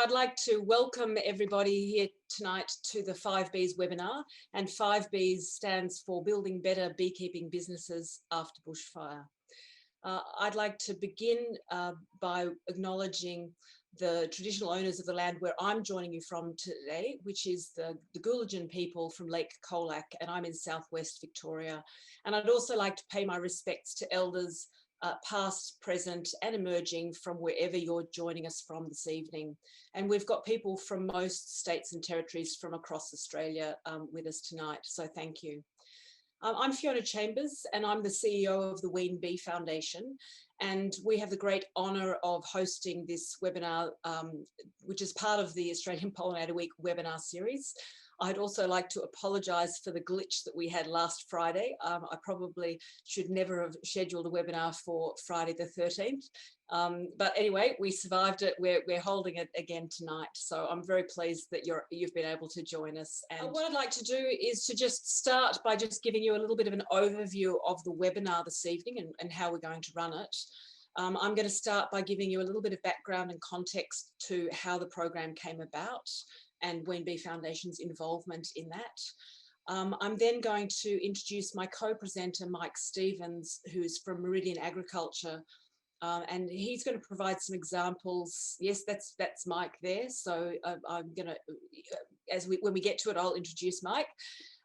I'd like to welcome everybody here tonight to the 5Bees webinar, and 5Bees stands for Building Better Beekeeping Businesses After Bushfire. I'd like to begin by acknowledging the traditional owners of the land where I'm joining you from today, which is the Goolagin people from Lake Colac, and I'm in southwest Victoria. And I'd also like to pay my respects to elders past, present and emerging from wherever you're joining us from this evening. And we've got people from most states and territories from across Australia with us tonight, so thank you. I'm Fiona Chambers and I'm the CEO of the 5Bee Foundation, and we have the great honour of hosting this webinar, which is part of the Australian Pollinator Week webinar series. I'd also like to apologise for the glitch that we had last Friday. I probably should never have scheduled a webinar for Friday the 13th. But anyway, we survived it. We're holding it again tonight. So I'm very pleased that you've been able to join us. And what I'd like to do is to just start by just giving you a little bit of an overview of the webinar this evening and how we're going to run it. I'm going to start by giving you a little bit of background and context to how the program came about and 5Bee Foundation's involvement in that. I'm then going to introduce my co-presenter, Mike Stevens, who's from Meridian Agriculture, and he's going to provide some examples. Yes, that's Mike there. So I'm going to, when we get to it, I'll introduce Mike.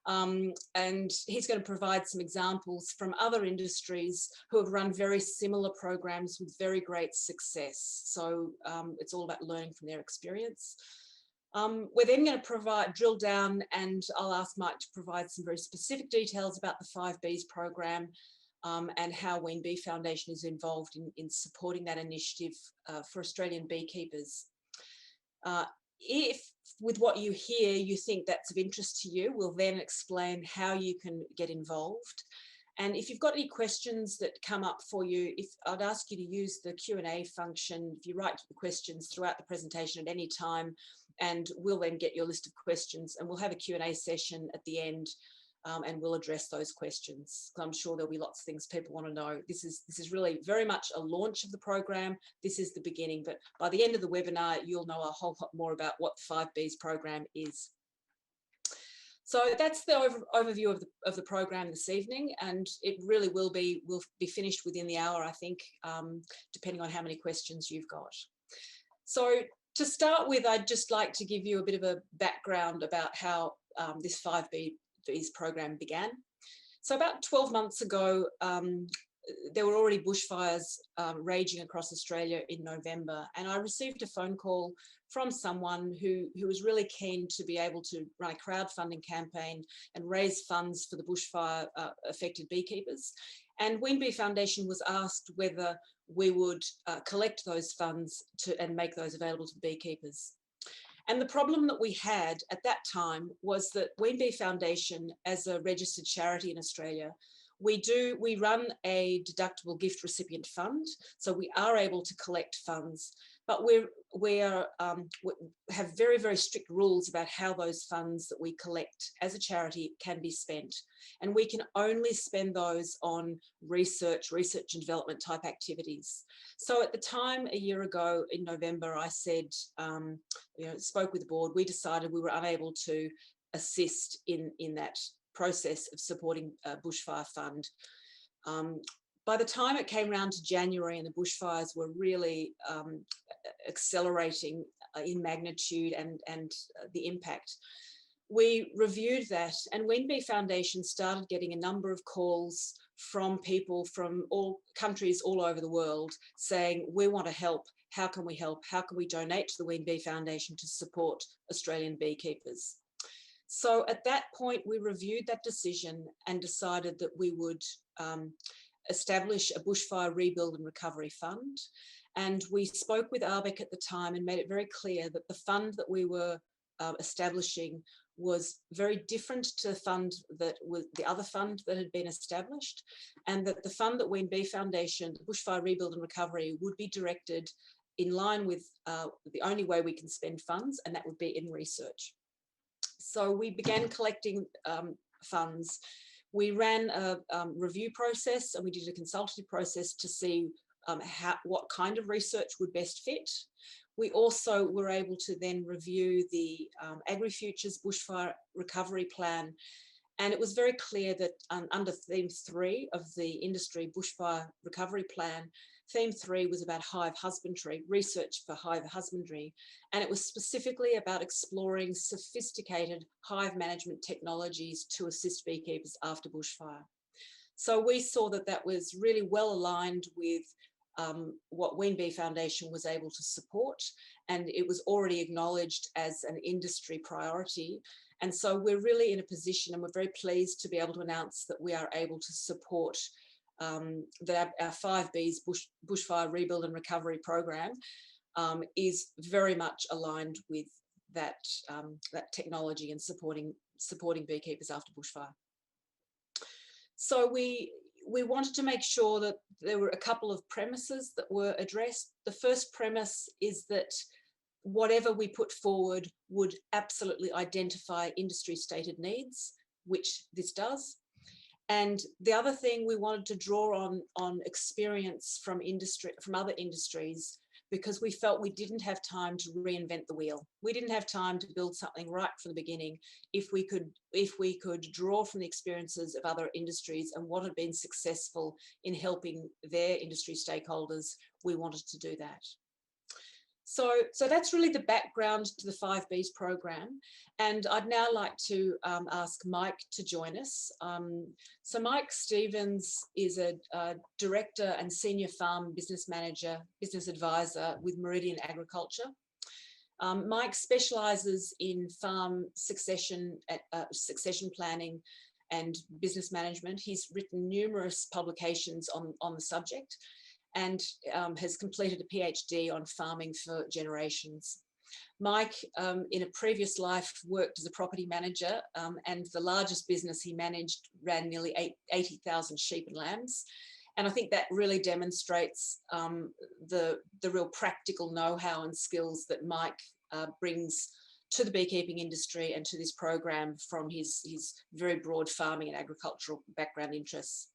And he's going to provide some examples from other industries who have run very similar programs with very great success. So it's all about learning from their experience. We're then going to drill down, and I'll ask Mike to provide some very specific details about the 5Bees program and how 5Bee Foundation is involved in supporting that initiative for Australian beekeepers. If with what you hear you think that's of interest to you, we'll then explain how you can get involved. And if you've got any questions that come up for you, I'd ask you to use the Q&A function. If you write the questions throughout the presentation at any time, and we'll then get your list of questions, and we'll have a Q&A session at the end, and we'll address those questions. I'm sure there'll be lots of things people want to know. This is really very much a launch of the program. This is the beginning, but by the end of the webinar, you'll know a whole lot more about what the 5Bees program is. So that's the overview of the program this evening, and it really will be finished within the hour, I think, depending on how many questions you've got. So to start with, I'd just like to give you a bit of a background about how this 5Bees program began. So about 12 months ago, there were already bushfires raging across Australia in November, and I received a phone call from someone who was really keen to be able to run a crowdfunding campaign and raise funds for the bushfire affected beekeepers. And 5Bee Foundation was asked whether we would collect those funds and make those available to beekeepers. And the problem that we had at that time was that 5Bee Foundation, as a registered charity in Australia, we run a deductible gift recipient fund, so we are able to collect funds, but we have very, very strict rules about how those funds that we collect as a charity can be spent. And we can only spend those on research and development type activities. So at the time, a year ago in November, I said, spoke with the board, we decided we were unable to assist in that process of supporting a bushfire fund. By the time it came around to January and the bushfires were really accelerating in magnitude and the impact, we reviewed that, and 5Bee Foundation started getting a number of calls from people from all countries all over the world saying, we want to help, how can we help, how can we donate to the 5Bee Foundation to support Australian beekeepers? So at that point, we reviewed that decision and decided that we would establish a bushfire rebuild and recovery fund. And we spoke with ARBEC at the time and made it very clear that the fund that we were establishing was very different to the fund that was the other fund that had been established, and that the fund that 5Bee Foundation, the Bushfire Rebuild and Recovery, would be directed in line with the only way we can spend funds, and that would be in research. So we began collecting funds. We ran a review process, and we did a consultative process to see what kind of research would best fit. We also were able to then review the AgriFutures bushfire recovery plan. And it was very clear that under theme 3 of the industry bushfire recovery plan, theme 3 was about hive husbandry, research for hive husbandry. And it was specifically about exploring sophisticated hive management technologies to assist beekeepers after bushfire. So we saw that that was really well aligned with what Ween Bee Foundation was able to support, and it was already acknowledged as an industry priority. And so we're really in a position, and we're very pleased to be able to announce that we are able to support that our 5Bees Bushfire Rebuild and Recovery Program is very much aligned with that, that technology and supporting beekeepers after bushfire. So we wanted to make sure that there were a couple of premises that were addressed. The first premise is that whatever we put forward would absolutely identify industry stated needs, which this does. And the other thing, we wanted to draw on experience from other industries, because we felt we didn't have time to reinvent the wheel. We didn't have time to build something right from the beginning. If we could draw from the experiences of other industries and what had been successful in helping their industry stakeholders, we wanted to do that. So that's really the background to the 5Bees program. And I'd now like to ask Mike to join us. So Mike Stevens is a director and senior farm business manager, business advisor with Meridian Agriculture. Mike specialises in farm succession planning and business management. He's written numerous publications on the subject, and has completed a PhD on farming for generations. Mike, in a previous life, worked as a property manager, and the largest business he managed ran nearly 80,000 sheep and lambs. And I think that really demonstrates the real practical know-how and skills that Mike brings to the beekeeping industry and to this program from his very broad farming and agricultural background interests.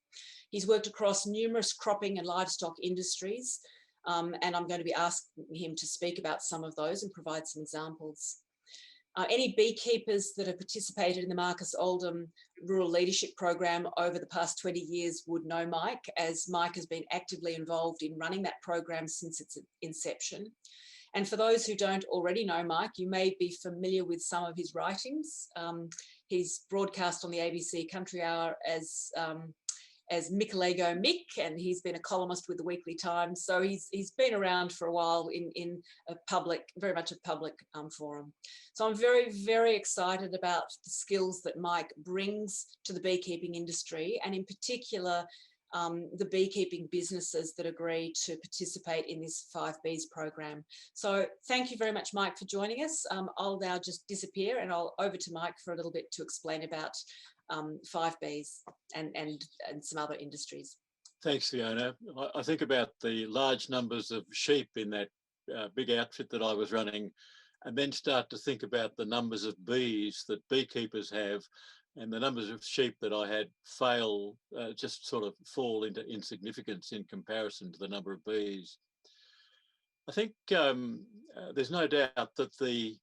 He's worked across numerous cropping and livestock industries, and I'm going to be asking him to speak about some of those and provide some examples. Any beekeepers that have participated in the Marcus Oldham Rural Leadership Program over the past 20 years would know Mike, as Mike has been actively involved in running that program since its inception. And for those who don't already know Mike, you may be familiar with some of his writings. He's broadcast on the ABC Country Hour as Michelego Mick, and he's been a columnist with the Weekly Times. So he's been around for a while in a public, very much a public forum. So I'm very, very excited about the skills that Mike brings to the beekeeping industry, and in particular, the beekeeping businesses that agree to participate in this 5Bees program. So thank you very much, Mike, for joining us. I'll now just disappear and I'll over to Mike for a little bit to explain about 5Bees and some other industries. Thanks, Fiona. I think about the large numbers of sheep in that big outfit that I was running, and then start to think about the numbers of bees that beekeepers have, and the numbers of sheep that I had just sort of fall into insignificance in comparison to the number of bees. I think there's no doubt that the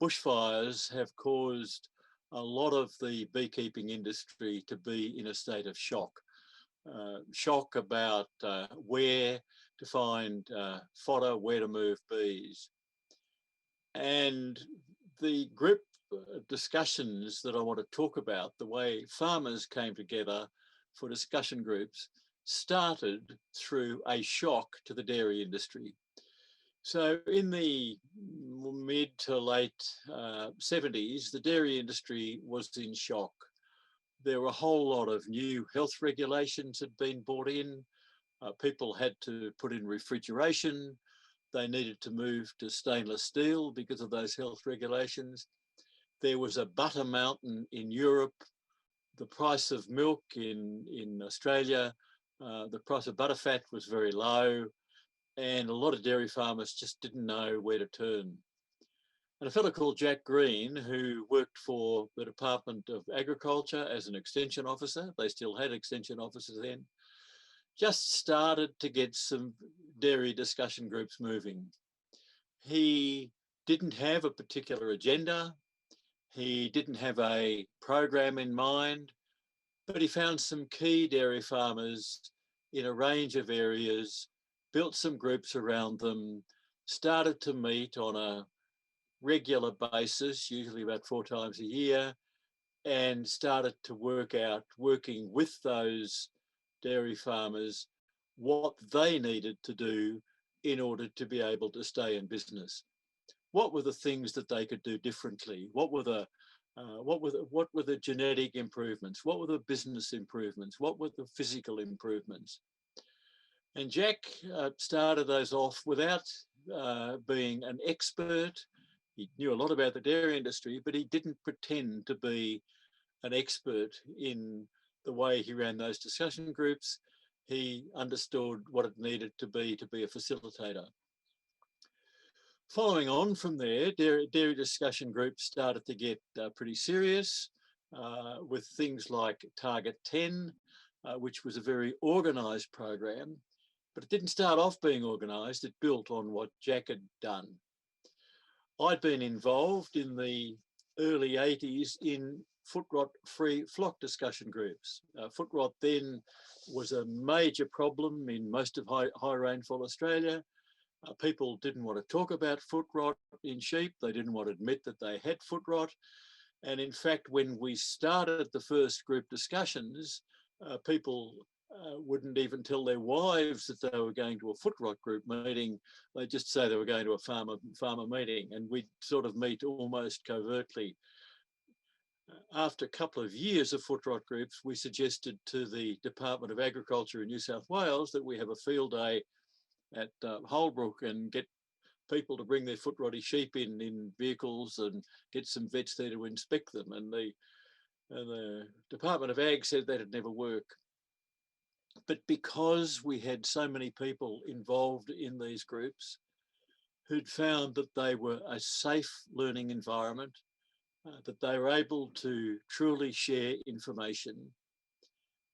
bushfires have caused a lot of the beekeeping industry to be in a state of shock. Shock about where to find fodder, where to move bees. And the group discussions that I want to talk about, the way farmers came together for discussion groups, started through a shock to the dairy industry. So in the mid to late 70s, the dairy industry was in shock. There were a whole lot of new health regulations had been brought in. People had to put in refrigeration. They needed to move to stainless steel because of those health regulations. There was a butter mountain in Europe. The price of milk in Australia, the price of butterfat was very low. And a lot of dairy farmers just didn't know where to turn. And a fellow called Jack Green, who worked for the Department of Agriculture as an extension officer, they still had extension officers then, just started to get some dairy discussion groups moving. He didn't have a particular agenda. He didn't have a program in mind, but he found some key dairy farmers in a range of areas, built some groups around them, started to meet on a regular basis, usually about 4 times a year, and started to work out, working with those dairy farmers, what they needed to do in order to be able to stay in business. What were the things that they could do differently? What were the genetic improvements? What were the business improvements? What were the physical improvements? And Jack started those off without being an expert. He knew a lot about the dairy industry, but he didn't pretend to be an expert in the way he ran those discussion groups. He understood what it needed to be a facilitator. Following on from there, dairy discussion groups started to get pretty serious with things like Target 10, which was a very organised program, but it didn't start off being organised. It built on what Jack had done. I'd been involved in the early 80s in foot rot-free flock discussion groups. Foot rot then was a major problem in most of high rainfall Australia. People didn't want to talk about foot rot in sheep. They didn't want to admit that they had foot rot. And in fact, when we started the first group discussions, people wouldn't even tell their wives that they were going to a foot rot group meeting. They'd just say they were going to a farmer meeting, and we'd sort of meet almost covertly. After a couple of years of foot rot groups, we suggested to the Department of Agriculture in New South Wales that we have a field day at Holbrook and get people to bring their foot rotty sheep in vehicles and get some vets there to inspect them. And the Department of Ag said that'd never work. But because we had so many people involved in these groups who'd found that they were a safe learning environment, that they were able to truly share information,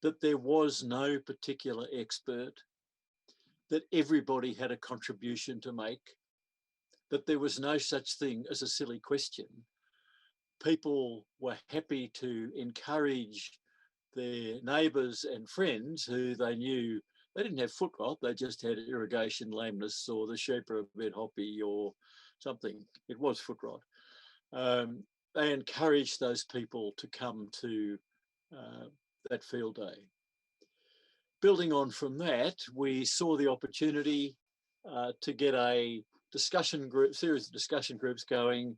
that there was no particular expert, that everybody had a contribution to make, that there was no such thing as a silly question. People were happy to encourage their neighbours and friends who they knew they didn't have foot rot, they just had irrigation lameness or the sheep are a bit hoppy or something. It was foot rot. They encouraged those people to come to that field day. Building on from that, we saw the opportunity to get a series of discussion groups going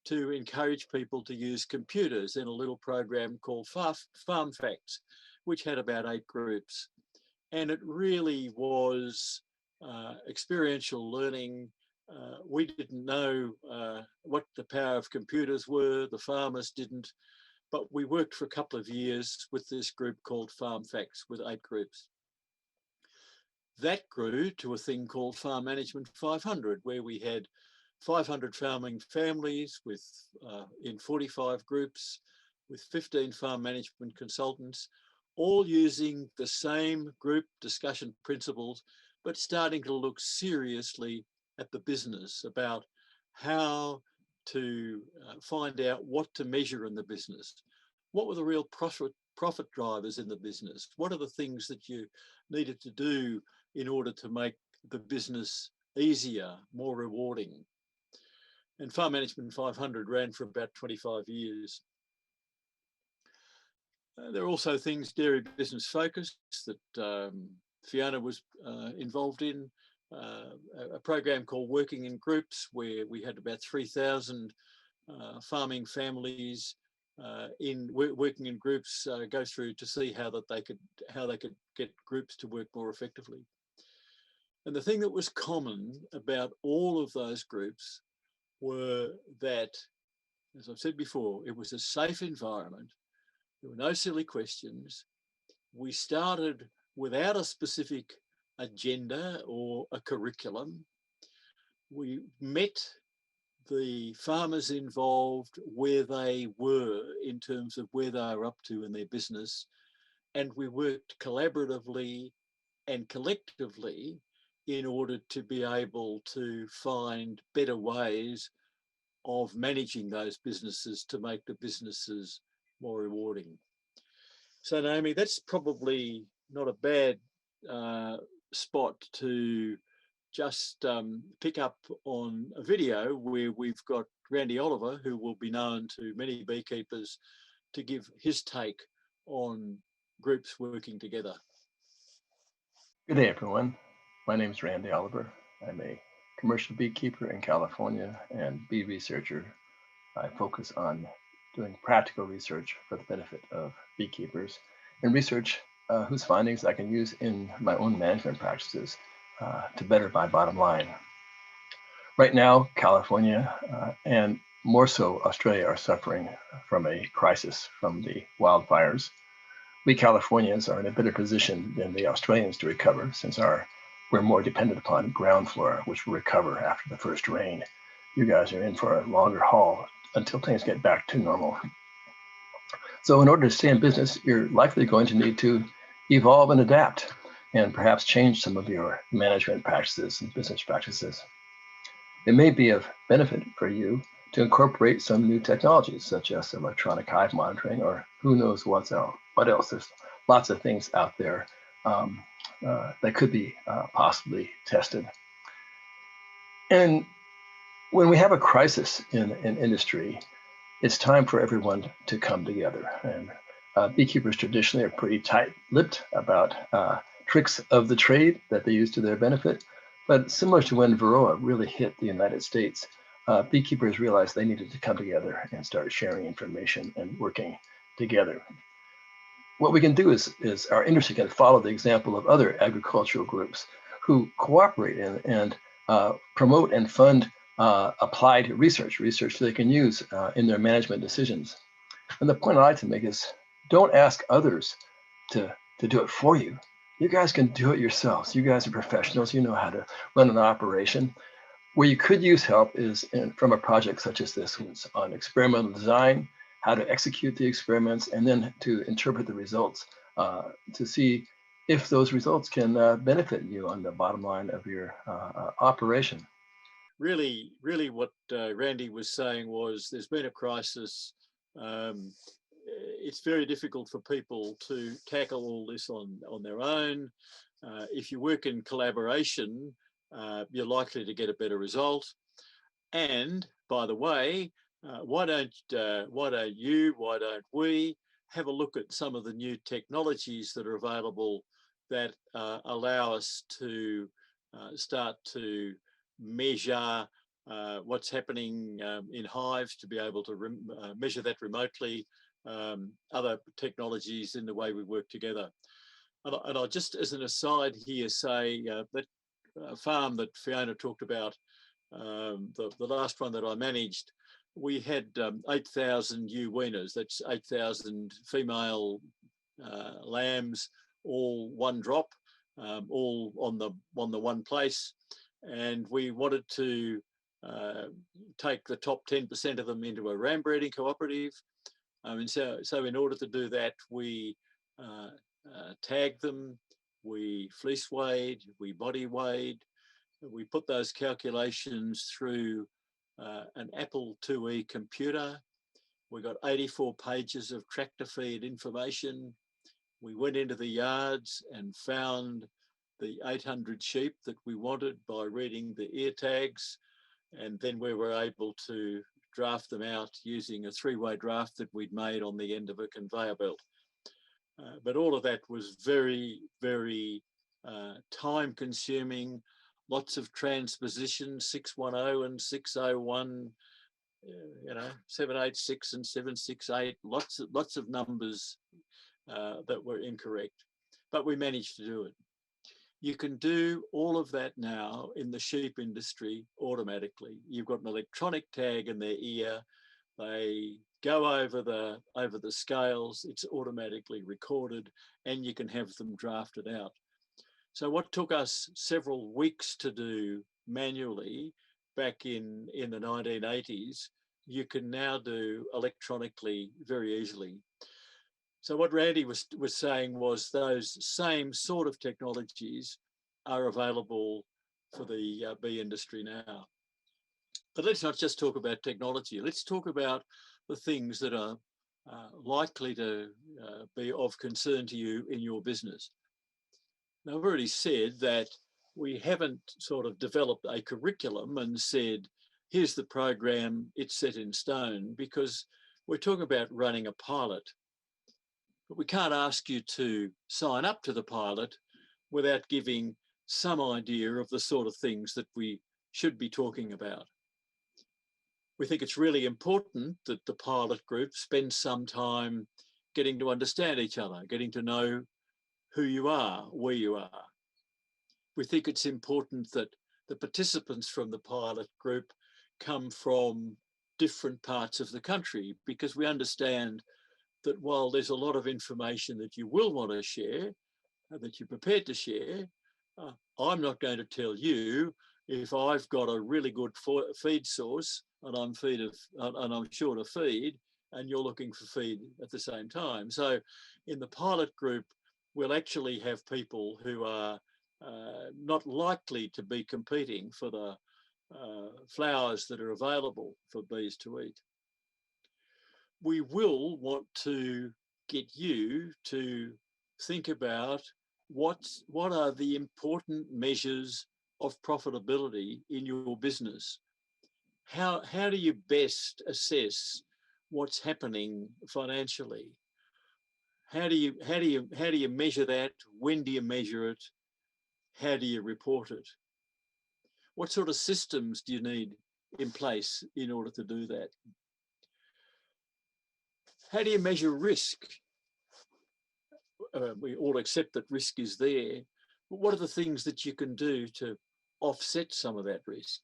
to encourage people to use computers in a little program called Farm Facts, which had about 8 groups. And it really was experiential learning. We didn't know what the power of computers were, the farmers didn't, but we worked for a couple of years with this group called Farm Facts with 8 groups. That grew to a thing called Farm Management 500, where we had 500 farming families with in 45 groups with 15 farm management consultants, all using the same group discussion principles, but starting to look seriously at the business about how to find out what to measure in the business. What were the real profit drivers in the business? What are the things that you needed to do in order to make the business easier, more rewarding? And Farm Management 500 ran for about 25 years. There are also things dairy business focused that Fiona was involved in, a program called Working in Groups, where we had about 3,000 farming families working in groups go through to see how they could get groups to work more effectively. And the thing that was common about all of those groups were that, as I've said before, it was a safe environment. There were no silly questions. We started without a specific agenda or a curriculum. We met the farmers involved where they were in terms of where they were up to in their business, and we worked collaboratively and collectively in order to be able to find better ways of managing those businesses to make the businesses more rewarding. So Naomi, that's probably not a bad spot to just pick up on a video where we've got Randy Oliver, who will be known to many beekeepers, to give his take on groups working together. Good day, everyone. My name is Randy Oliver. I'm a commercial beekeeper in California and bee researcher. I focus on doing practical research for the benefit of beekeepers and research whose findings I can use in my own management practices to better my bottom line. Right now, California and more so Australia are suffering from a crisis from the wildfires. We Californians are in a better position than the Australians to recover, since we're more dependent upon ground flora, which will recover after the first rain. You guys are in for a longer haul until things get back to normal. So in order to stay in business, you're likely going to need to evolve and adapt, and perhaps change some of your management practices and business practices. It may be of benefit for you to incorporate some new technologies, such as electronic hive monitoring, or who knows what else. There's lots of things out there that could be possibly tested. And when we have a crisis in an industry, it's time for everyone to come together. And beekeepers traditionally are pretty tight-lipped about tricks of the trade that they use to their benefit. But similar to when Varroa really hit the United States, beekeepers realized they needed to come together and start sharing information and working together. What we can do is our industry can follow the example of other agricultural groups who cooperate and promote and fund applied research they can use in their management decisions. And the point I like to make is, don't ask others to do it for you. You guys can do it yourselves. You guys are professionals. You know how to run an operation. Where you could use help is from a project such as this one, on experimental design, how to execute the experiments, and then to interpret the results to see if those results can benefit you on the bottom line of your operation. Really what Randy was saying was, there's been a crisis. It's very difficult for people to tackle all this on their own. If you work in collaboration, you're likely to get a better result. And by the way, why don't we have a look at some of the new technologies that are available that allow us to start to measure what's happening in hives, to be able to measure that remotely, other technologies in the way we work together. And I'll just, as an aside here, say that farm that Fiona talked about, the last one that I managed, we had 8,000 ewe weaners. That's 8,000 female lambs, all one drop, all on the one place. And we wanted to take the top 10% of them into a ram breeding cooperative. And so in order to do that, we tagged them, we fleece weighed, we body weighed, we put those calculations through an Apple IIe computer. We got 84 pages of tractor feed information. We went into the yards and found the 800 sheep that we wanted by reading the ear tags. And then we were able to draft them out using a three-way draft that we'd made on the end of a conveyor belt. But all of that was very, very time consuming, lots of transposition, 610 and 601, 786 and 768, lots of numbers that were incorrect, but we managed to do it. You can do all of that now in the sheep industry automatically. You've got an electronic tag in their ear. They go over the scales. It's automatically recorded, and you can have them drafted out. So what took us several weeks to do manually back in the 1980s, you can now do electronically very easily. So what Randy was saying was, those same sort of technologies are available the bee industry now. But let's not just talk about technology. Let's talk about the things that are likely to be of concern to you in your business. Now, I've already said that we haven't sort of developed a curriculum and said, here's the program, it's set in stone, because we're talking about running a pilot. But we can't ask you to sign up to the pilot without giving some idea of the sort of things that we should be talking about. We think it's really important that the pilot group spends some time getting to understand each other, getting to know who you are, where you are. We think it's important that the participants from the pilot group come from different parts of the country, because we understand that while there's a lot of information that you will want to share, that you're prepared to share, I'm not going to tell you if I've got a really good feed source and I'm short of feed and you're looking for feed at the same time. So in the pilot group, we'll actually have people who are not likely to be competing for the flowers that are available for bees to eat. We will want to get you to think about what are the important measures of profitability in your business. How do you best assess what's happening financially? How do you measure that? When do you measure it? How do you report it? What sort of systems do you need in place in order to do that? How do you measure risk? We all accept that risk is there, but what are the things that you can do to offset some of that risk?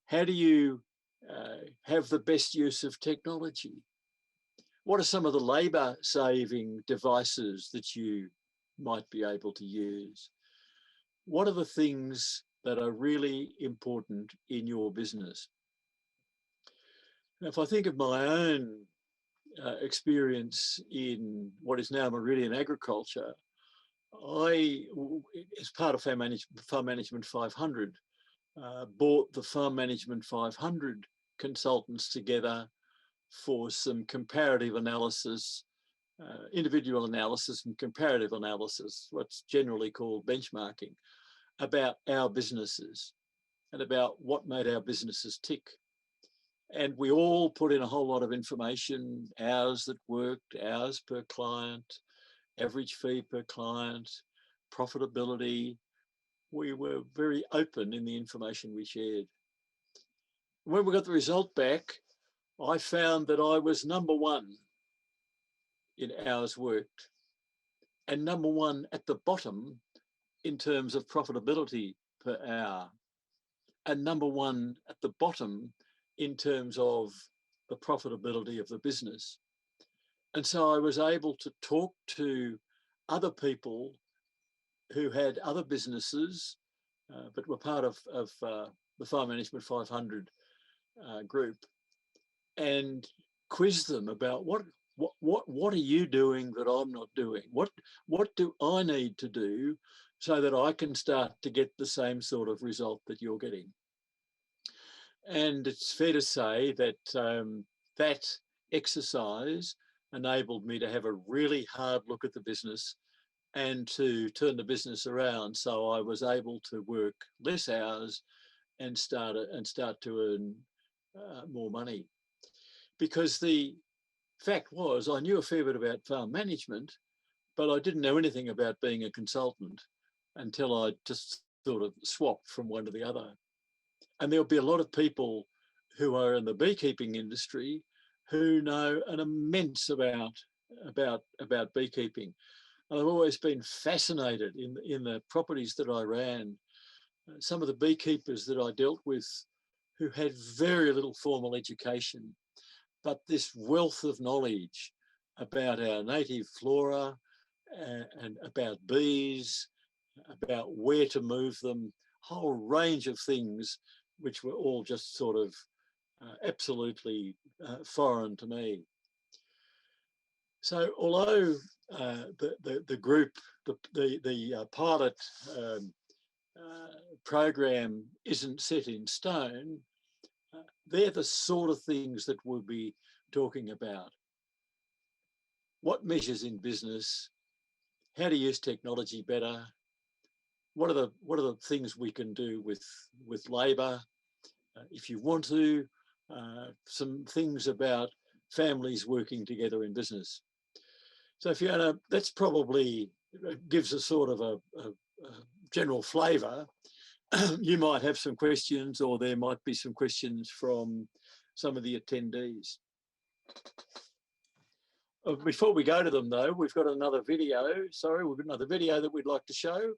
How do you have the best use of technology? What are some of the labour saving devices that you might be able to use? What are the things that are really important in your business? Now, if I think of my own experience in what is now Meridian Agriculture, I, as part of Farm Management 500, brought the Farm Management 500 consultants together for some comparative analysis, individual analysis and comparative analysis, what's generally called benchmarking, about our businesses and about what made our businesses tick. And we all put in a whole lot of information, hours that worked, hours per client, average fee per client, profitability. We were very open in the information we shared. When we got the result back, I found that I was number one in hours worked and number one at the bottom in terms of profitability per hour, and number one at the bottom in terms of the profitability of the business. And so I was able to talk to other people who had other businesses, but were part of the Farm Management 500 group, and quiz them about what are you doing that I'm not doing? What do I need to do so that I can start to get the same sort of result that you're getting? And it's fair to say that that exercise enabled me to have a really hard look at the business and to turn the business around. So I was able to work less hours and start to earn more money. Because the fact was, I knew a fair bit about farm management, but I didn't know anything about being a consultant until I just sort of swapped from one to the other. And there'll be a lot of people who are in the beekeeping industry who know an immense about beekeeping. I've always been fascinated in the properties that I ran. Some of the beekeepers that I dealt with who had very little formal education, but this wealth of knowledge about our native flora and about bees, about where to move them, a whole range of things which were all just sort of absolutely foreign to me. So although the group, the pilot program isn't set in stone, they're the sort of things that we'll be talking about. What measures in business? How to use technology better? What are the things we can do with labour? If you want to, some things about families working together in business. So Fiona, that's probably gives a sort of a general flavour. You might have some questions, or there might be some questions from some of the attendees. Before we go to them though, we've got another video. Sorry, we've got another video that we'd like to show.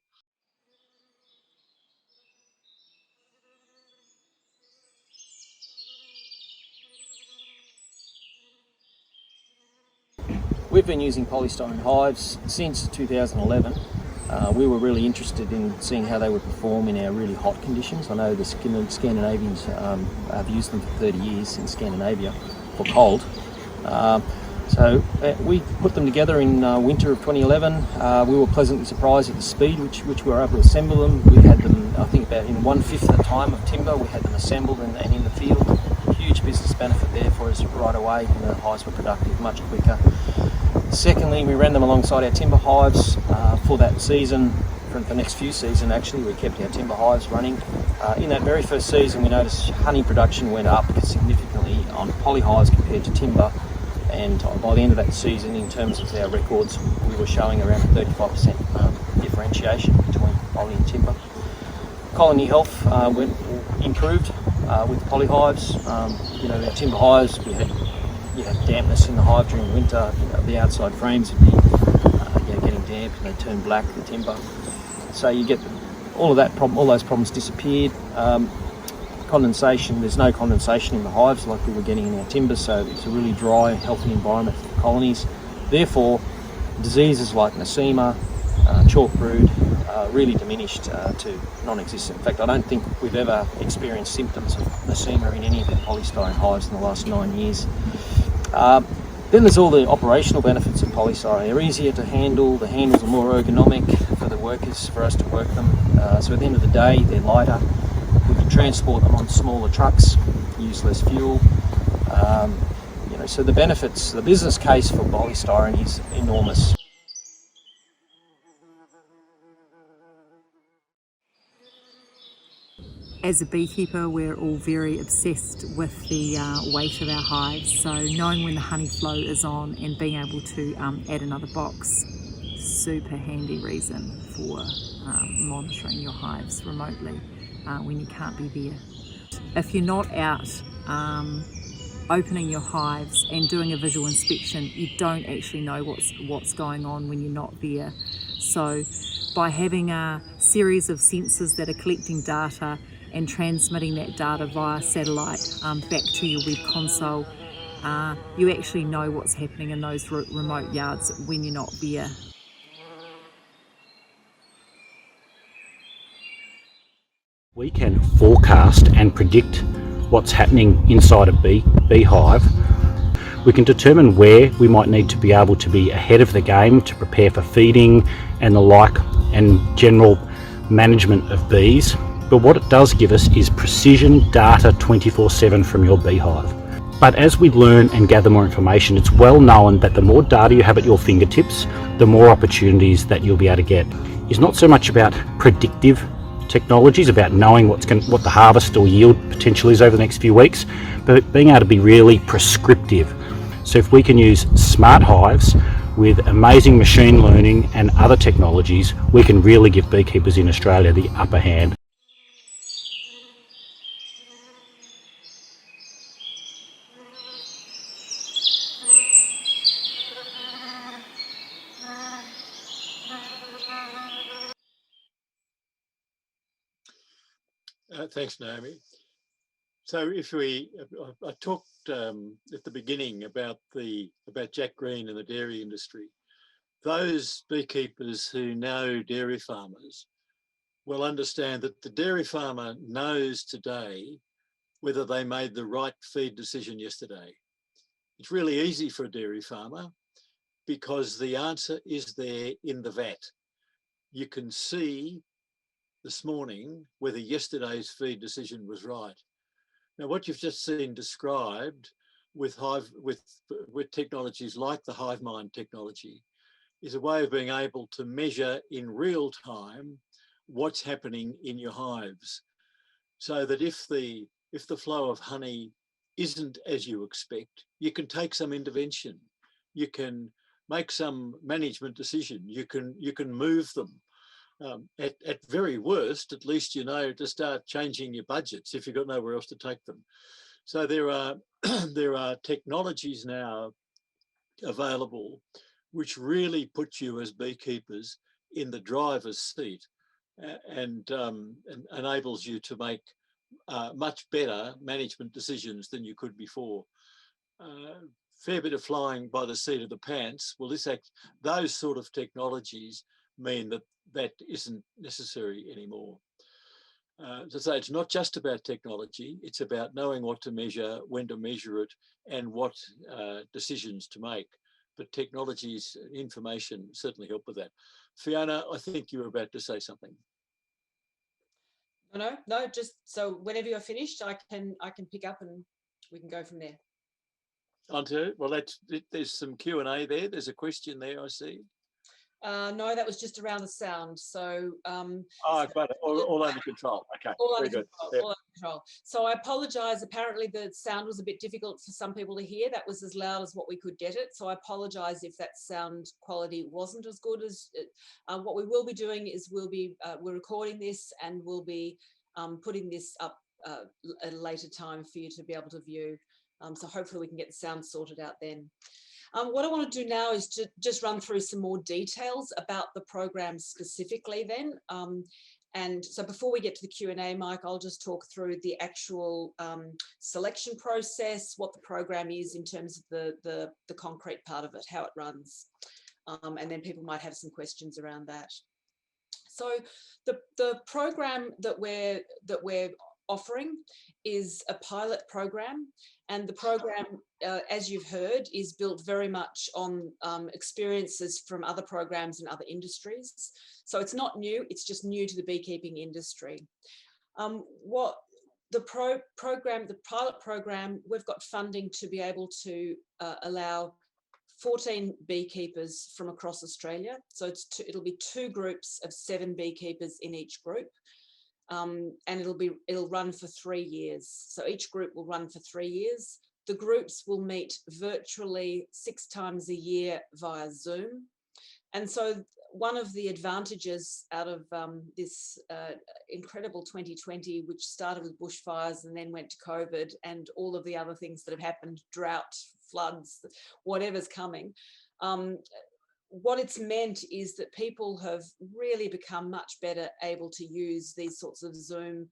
We've been using polystyrene hives since 2011. We were really interested in seeing how they would perform in our really hot conditions. I know the Scandinavians have used them for 30 years in Scandinavia for cold. So we put them together in winter of 2011. We were pleasantly surprised at the speed which we were able to assemble them. We had them, I think, about in 1/5 of the time of timber. We had them assembled and in the field. Huge business benefit there for us right away, and the hives were productive much quicker. Secondly, we ran them alongside our timber hives for that season. For the next few seasons, actually, we kept our timber hives running. In that very first season, we noticed honey production went up significantly on poly hives compared to timber. And by the end of that season, in terms of our records, we were showing around a 35% differentiation between poly and timber. Colony health improved with the poly hives. Our timber hives, we had dampness in the hive during winter. The outside frames would be getting damp, and they turn black, the timber. So you get all of that problem, all those problems disappeared. Condensation, there's no condensation in the hives like we were getting in our timber, so it's a really dry, healthy environment for the colonies. Therefore, diseases like nosema, chalk brood, really diminished to non-existent. In fact, I don't think we've ever experienced symptoms of nosema in any of the polystyrene hives in the last 9 years. Then there's all the operational benefits of polystyrene. They're easier to handle, the handles are more ergonomic for the workers, for us to work them. So at the end of the day, they're lighter. We can transport them on smaller trucks, use less fuel. So the benefits, the business case for polystyrene is enormous. As a beekeeper, we're all very obsessed with the weight of our hives, so knowing when the honey flow is on and being able to add another box, super handy reason for monitoring your hives remotely when you can't be there. If you're not out opening your hives and doing a visual inspection, you don't actually know what's going on when you're not there. So by having a series of sensors that are collecting data and transmitting that data via satellite back to your web console, you actually know what's happening in those remote yards when you're not there. We can forecast and predict what's happening inside a beehive. We can determine where we might need to be able to be ahead of the game to prepare for feeding and the like, and general management of bees. But what it does give us is precision data 24/7 from your beehive. But as we learn and gather more information, it's well known that the more data you have at your fingertips, the more opportunities that you'll be able to get. It's not so much about predictive technologies, about knowing what the harvest or yield potential is over the next few weeks, but being able to be really prescriptive. So if we can use smart hives with amazing machine learning and other technologies, we can really give beekeepers in Australia the upper hand. Thanks, Naomi. So if I talked at the beginning about Jack Green and the dairy industry. Those beekeepers who know dairy farmers will understand that the dairy farmer knows today whether they made the right feed decision yesterday. It's really easy for a dairy farmer because the answer is there in the vat. You can see this morning whether yesterday's feed decision was right. Now, what you've just seen described with technologies like the hive mind technology is a way of being able to measure in real time what's happening in your hives, so that if the flow of honey isn't as you expect, you can take some intervention, you can make some management decision, you can move them. At very worst, at least you know to start changing your budgets if you've got nowhere else to take them. So there are there are technologies now available which really put you as beekeepers in the driver's seat and enables you to make much better management decisions than you could before. Fair bit of flying by the seat of the pants. Well, those sort of technologies mean that isn't necessary anymore. As I say, it's not just about technology, it's about knowing what to measure, when to measure it, and what decisions to make. But technologies, information certainly help with that. Fiona, I think you were about to say something. No, just so whenever you're finished, I can pick up and we can go from there. Onto, well, there's some Q&A there. There's a question there, I see. No, that was just around the sound. So but all under control. Okay, very good. All under control. So I apologise. Apparently the sound was a bit difficult for some people to hear. That was as loud as what we could get it. So I apologise if that sound quality wasn't as good as what we will be doing is we're recording this and we'll be putting this up at a later time for you to be able to view. So hopefully we can get the sound sorted out then. What I want to do now is to just run through some more details about the program specifically then. And so before we get to the Q&A, Mike, I'll just talk through the actual selection process, what the program is in terms of the concrete part of it, how it runs. And then people might have some questions around that. So the program that we're offering is a pilot program, and the program, as you've heard, is built very much on experiences from other programs and other industries. So it's not new, it's just new to the beekeeping industry. What the pilot program, we've got funding to be able to allow 14 beekeepers from across Australia. So it'll be 2 groups of 7 beekeepers in each group. And it'll run for 3 years. So each group will run for 3 years. The groups will meet virtually 6 times a year via Zoom. And so one of the advantages out of this incredible 2020, which started with bushfires and then went to COVID and all of the other things that have happened, drought, floods, whatever's coming, what it's meant is that people have really become much better able to use these sorts of Zoom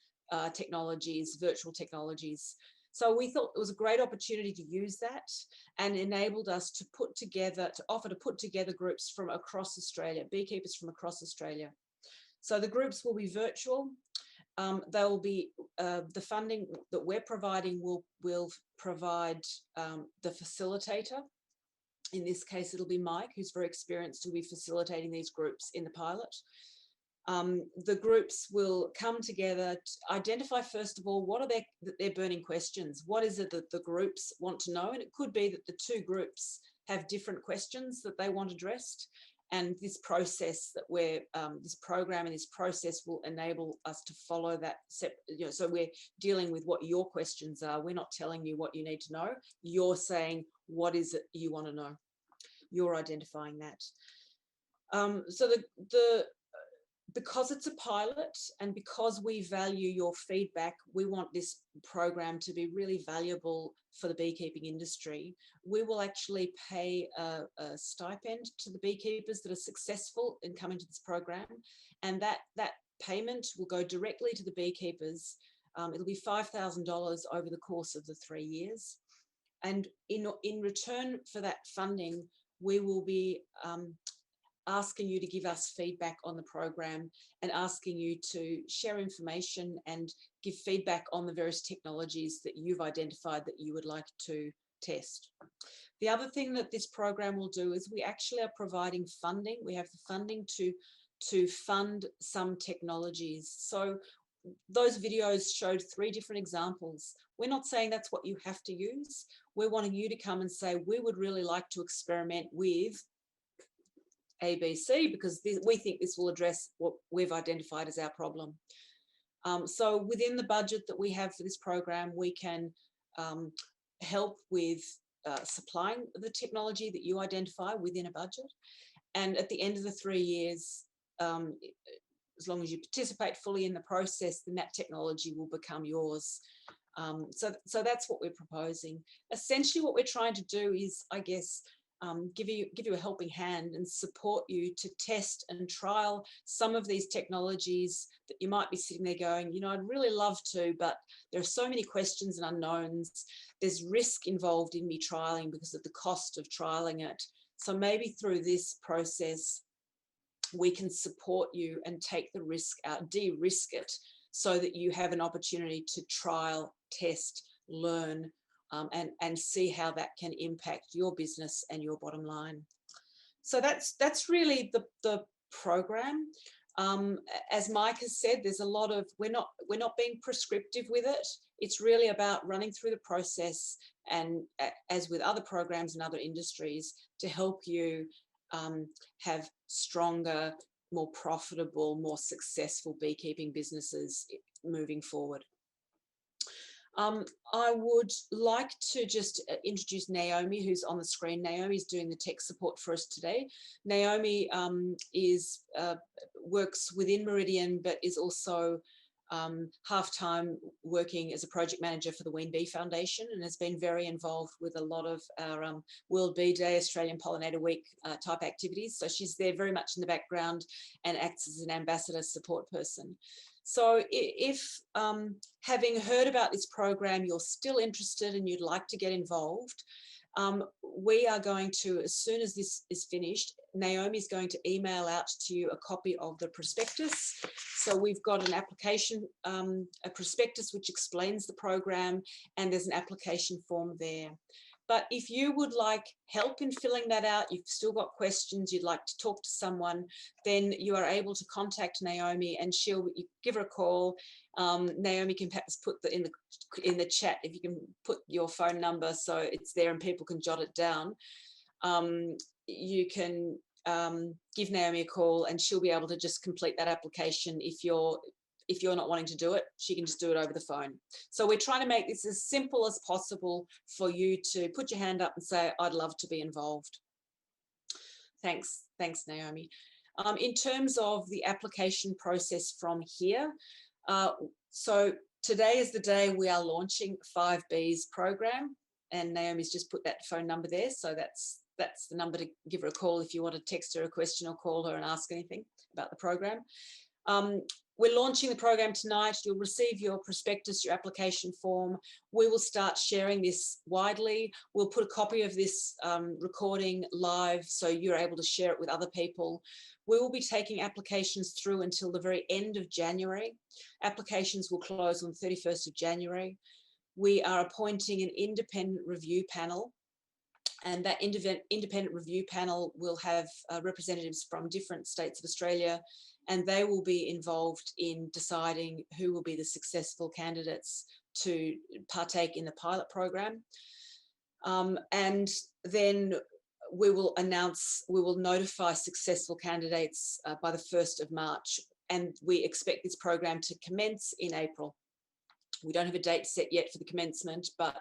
technologies, virtual technologies. So we thought it was a great opportunity to use that and enabled us to offer to put together groups from across Australia, beekeepers from across Australia. So the groups will be virtual. They'll be, the funding that we're providing will provide the facilitator. In this case, it'll be Mike, who's very experienced, who'll be facilitating these groups in the pilot. The groups will come together to identify, first of all, what are their burning questions? What is it that the groups want to know? And it could be that the 2 groups have different questions that they want addressed. And this process that this program and this process will enable us to follow that. So we're dealing with what your questions are. We're not telling you what you need to know. You're saying, what is it you want to know? You're identifying that. So because it's a pilot and because we value your feedback, we want this program to be really valuable for the beekeeping industry. We will actually pay a stipend to the beekeepers that are successful in coming to this program, and that payment will go directly to the beekeepers. It'll be $5,000 over the course of the 3 years. And in return for that funding, we will be asking you to give us feedback on the program and asking you to share information and give feedback on the various technologies that you've identified that you would like to test. The other thing that this program will do is we actually are providing funding. We have the funding to to fund some technologies. So those videos showed 3 different examples. We're not saying that's what you have to use. We're wanting you to come and say, we would really like to experiment with A, B, C, because we think this will address what we've identified as our problem. So within the budget that we have for this program, we can help with supplying the technology that you identify within a budget. And at the end of the 3 years, as long as you participate fully in the process, then that technology will become yours. So that's what we're proposing. Essentially, what we're trying to do is, I guess, give you a helping hand and support you to test and trial some of these technologies that you might be sitting there going, you know, I'd really love to, but there are so many questions and unknowns. There's risk involved in me trialing because of the cost of trialing it. So maybe through this process, we can support you and take the risk out, de-risk it, so that you have an opportunity to trial, test, learn, and see how that can impact your business and your bottom line. So that's really the program. As Mike has said, there's a lot of, we're not being prescriptive with it. It's really about running through the process, and as with other programs in other industries, to help you have stronger, more profitable, more successful beekeeping businesses moving forward. I would like to just introduce Naomi, who's on the screen. Naomi is doing the tech support for us today. Naomi works within Meridian, but is also half-time working as a project manager for the Ween Bee Foundation, and has been very involved with a lot of our World Bee Day, Australian Pollinator Week type activities. So she's there very much in the background and acts as an ambassador support person. So if having heard about this program, you're still interested and you'd like to get involved, we are going to, as soon as this is finished, Naomi is going to email out to you a copy of the prospectus. So we've got an application, a prospectus which explains the program, and there's an application form there. But if you would like help in filling that out, you've still got questions, you'd like to talk to someone, then you are able to contact Naomi, and she'll give her a call. Naomi can perhaps put in the chat, if you can put your phone number so it's there and people can jot it down. You can give Naomi a call, and she'll be able to just complete that application. If you're not wanting to do it, she can just do it over the phone. So we're trying to make this as simple as possible for you to put your hand up and say, I'd love to be involved. Thanks, Naomi. In terms of the application process from here, so today is the day we are launching 5Bees program, and Naomi's just put that phone number there. So that's the number to give her a call if you want to text her a question or call her and ask anything about the program. We're launching the program tonight. You'll receive your prospectus, your application form. We will start sharing this widely. We'll put a copy of this recording live so you're able to share it with other people. We will be taking applications through until the very end of January. Applications will close on the 31st of January. We are appointing an independent review panel, and that independent review panel will have representatives from different states of Australia, and they will be involved in deciding who will be the successful candidates to partake in the pilot program. And then we will notify successful candidates by the 1st of March, and we expect this program to commence in April. We don't have a date set yet for the commencement, but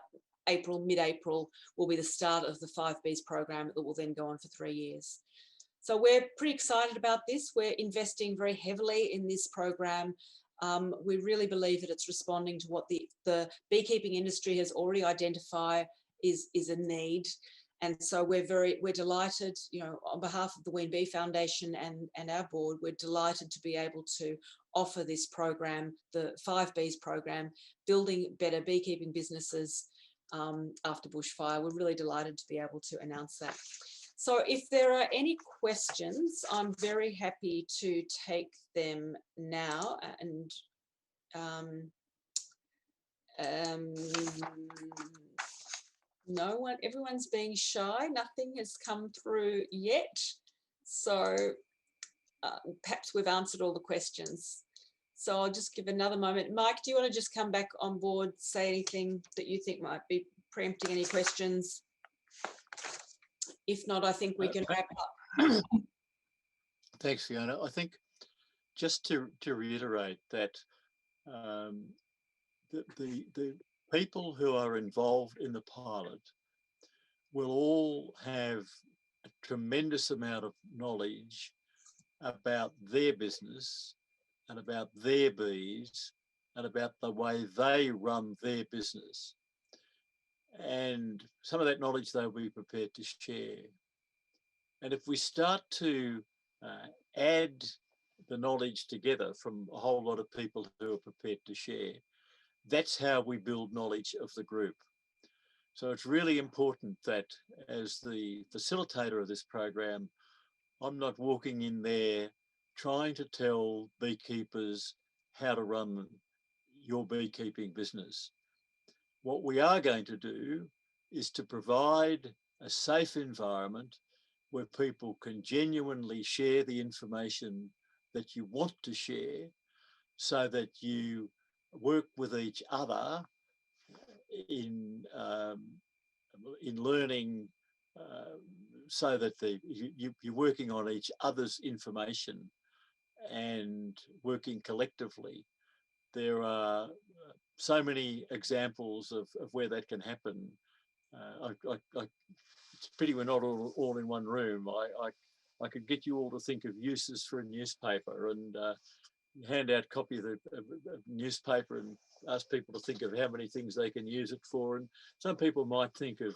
mid-April will be the start of the 5Bees program that will then go on for 3 years. So we're pretty excited about this. We're investing very heavily in this program. We really believe that it's responding to what the beekeeping industry has already identified is a need. And so we're delighted, you know, on behalf of the Ween Bee Foundation and our board, we're delighted to be able to offer this program, the 5Bees program, building better beekeeping businesses after bushfire. We're really delighted to be able to announce that. So if there are any questions, I'm very happy to take them now. And no one, everyone's being shy. Nothing has come through yet. So perhaps we've answered all the questions. So I'll just give another moment. Mike, do you want to just come back on board, say anything that you think might be preempting any questions? If not, I think we can wrap up. Thanks, Fiona. I think just to reiterate that the people who are involved in the pilot will all have a tremendous amount of knowledge about their business and about their bees and about the way they run their business. And some of that knowledge they'll be prepared to share. And if we start to add the knowledge together from a whole lot of people who are prepared to share, that's how we build knowledge of the group. So it's really important that as the facilitator of this program, I'm not walking in there trying to tell beekeepers how to run your beekeeping business. What we are going to do is to provide a safe environment where people can genuinely share the information that you want to share, so that you work with each other in learning, so that you're working on each other's information and working collectively. There are so many examples of where that can happen. It's a pity we're not all in one room. I could get you all to think of uses for a newspaper and hand out a copy of the newspaper and ask people to think of how many things they can use it for. And some people might think of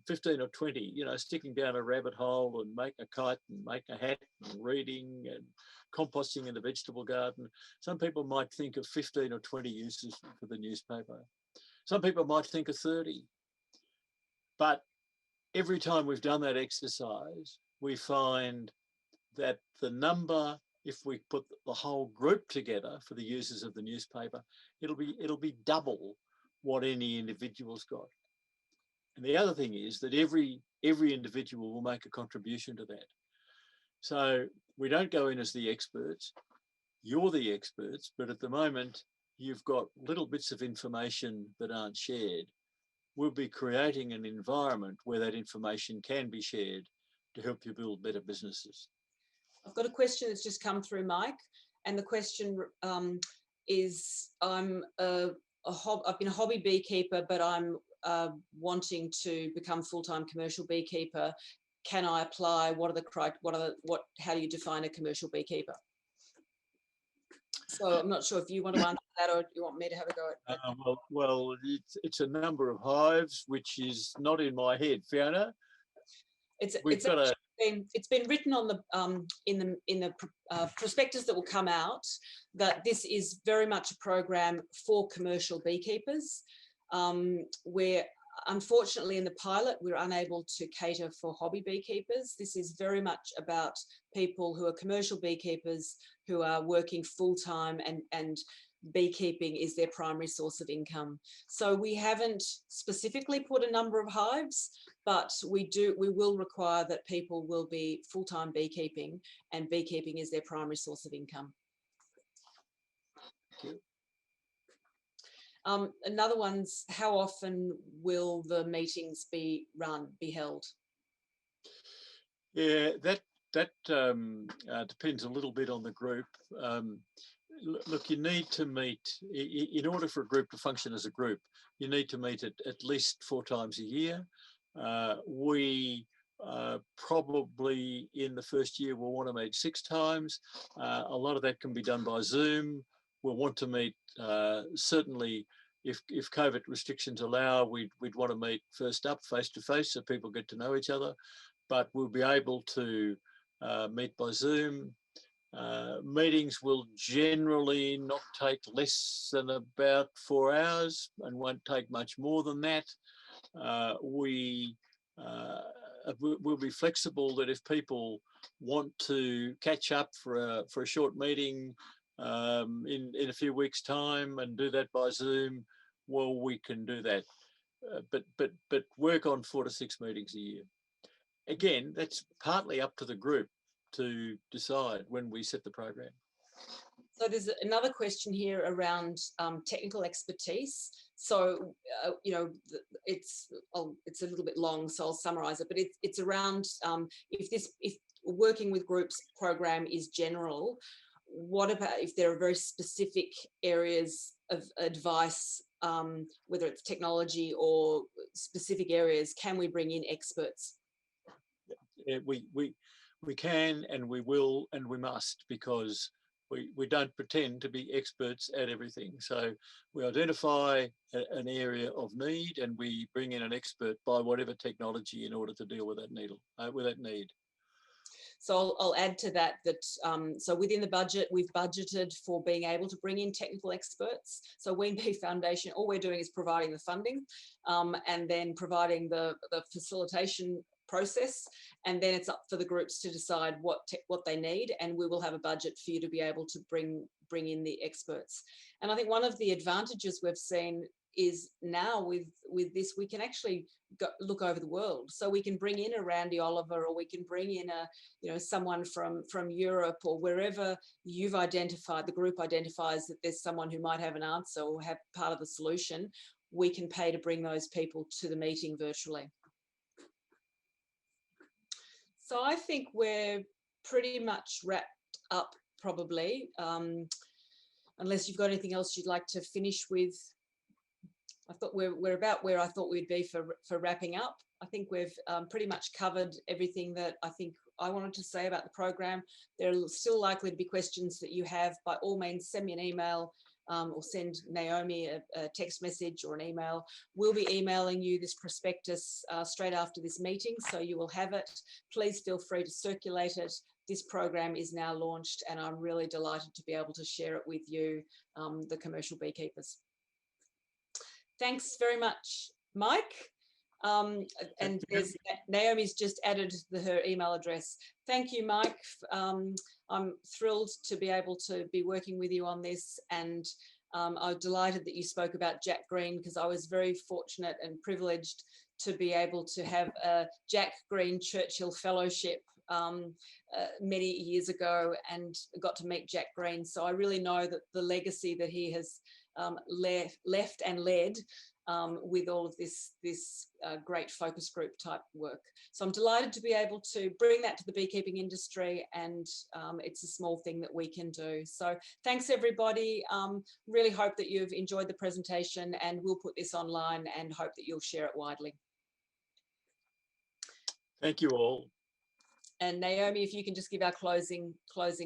15 or 20, you know, sticking down a rabbit hole and make a kite and make a hat and reading and composting in the vegetable garden. Some people might think of 15 or 20 uses for the newspaper. Some people might think of 30. But every time we've done that exercise, we find that the number, if we put the whole group together for the users of the newspaper, it'll be double what any individual's got. And the other thing is that every individual will make a contribution to that. So we don't go in as the experts. You're the experts, but at the moment you've got little bits of information that aren't shared. We'll be creating an environment where that information can be shared to help you build better businesses. I've got a question that's just come through, Mike, and the question is, I've been a hobby beekeeper, but I'm wanting to become full-time commercial beekeeper. Can I apply? How do you define a commercial beekeeper? So I'm not sure if you want to answer that or you want me to have a go at it. Well, it's a number of hives, which is not in my head, Fiona. It's been written on the in the prospectus that will come out that this is very much a program for commercial beekeepers. Where unfortunately in the pilot we're unable to cater for hobby beekeepers. This is very much about people who are commercial beekeepers who are working full-time and beekeeping is their primary source of income. So we haven't specifically put a number of hives, but we will require that people will be full-time beekeeping, and beekeeping is their primary source of income. Thank you. Another one's, how often will the meetings be held? Yeah, that depends a little bit on the group. Look, you need to meet, in order for a group to function as a group, you need to meet at least 4 times a year. We probably in the first year will want to meet 6 times. A lot of that can be done by Zoom. We'll want to meet, certainly if COVID restrictions allow, we'd want to meet first up face to face so people get to know each other, but we'll be able to meet by Zoom. Meetings will generally not take less than about 4 hours and won't take much more than that. We'll be flexible that if people want to catch up for a short meeting in a few weeks' time and do that by Zoom, well, we can do that. But work on 4 to 6 meetings a year. Again, that's partly up to the group. to decide when we set the program. So there's another question here around technical expertise. So, you know, it's a little bit long, so I'll summarize it, but it's around if working with groups program is general, what about if there are very specific areas of advice, whether it's technology or specific areas, can we bring in experts? Yeah, we can, and we will, and we must, because we don't pretend to be experts at everything. So we identify an area of need and we bring in an expert by whatever technology in order to deal with that need. So I'll add to that so within the budget, we've budgeted for being able to bring in technical experts. So 5Bees Foundation, all we're doing is providing the funding and then providing the facilitation process, and then it's up for the groups to decide what they need, and we will have a budget for you to be able to bring in the experts. And I think one of the advantages we've seen is now with this, we can actually look over the world. So we can bring in a Randy Oliver, or we can bring in someone from Europe, or wherever you've identified, the group identifies that there's someone who might have an answer or have part of the solution. We can pay to bring those people to the meeting virtually. So I think we're pretty much wrapped up, probably, unless you've got anything else you'd like to finish with. I thought we're about where I thought we'd be for wrapping up. I think we've pretty much covered everything that I think I wanted to say about the program. There are still likely to be questions that you have. By all means, send me an email or send Naomi a text message or an email. We'll be emailing you this prospectus straight after this meeting, so you will have it. Please feel free to circulate it. This program is now launched, and I'm really delighted to be able to share it with you, the commercial beekeepers. Thanks very much, Mike. And Naomi's just added her email address. Thank you, Mike. I'm thrilled to be able to be working with you on this, and I'm delighted that you spoke about Jack Green, because I was very fortunate and privileged to be able to have a Jack Green Churchill Fellowship many years ago, and got to meet Jack Green. So I really know that the legacy that he has left and led with all of this great focus group type work. So I'm delighted to be able to bring that to the beekeeping industry, and it's a small thing that we can do. So thanks everybody. Really hope that you've enjoyed the presentation, and we'll put this online and hope that you'll share it widely. Thank you all. And Naomi, if you can just give our closing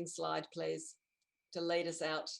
slide, please, to lead us out.